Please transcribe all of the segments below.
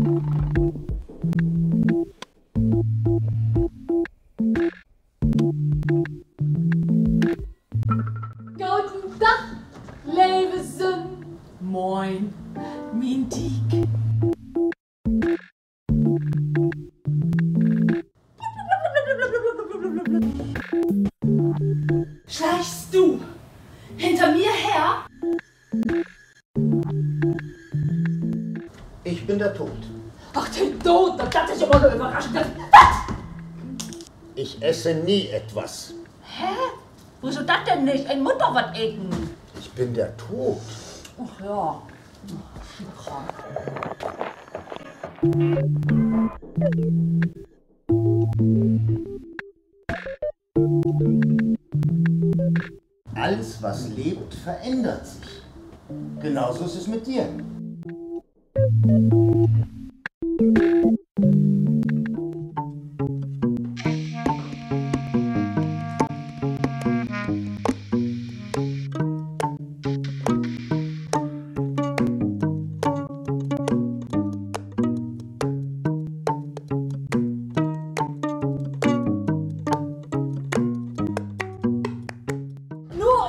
Guten Tag, Levesen. Moin, mein Tieg. Schleichst du hinter mir her? Ich bin der Tod. Ach, den Tod, das ist aber nur überraschend. Ich esse nie etwas. Hä? Wieso das denn nicht? Ein Mutter was essen. Ich bin der Tod. Ach ja. Schickram. Alles, was lebt, verändert sich. Genauso ist es mit dir.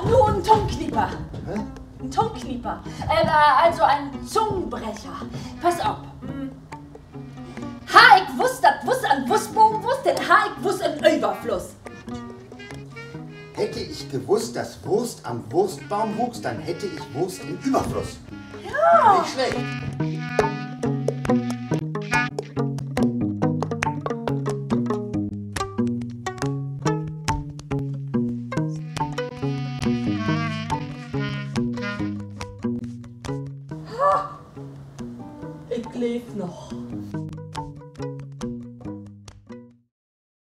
Nur ein Tonkeeper. Hä? Ein Tonkeeper. Also ein Zungenbrecher. Pass auf. Ha, ich wusste, das wusste an Wurstbogen wusste, denn ha, ich wusste im Überfluss. Hätte ich gewusst, dass Wurst am Wurstbaum wuchs, dann hätte ich Wurst im Überfluss. Ja. Nicht schlecht. Ich lebe noch.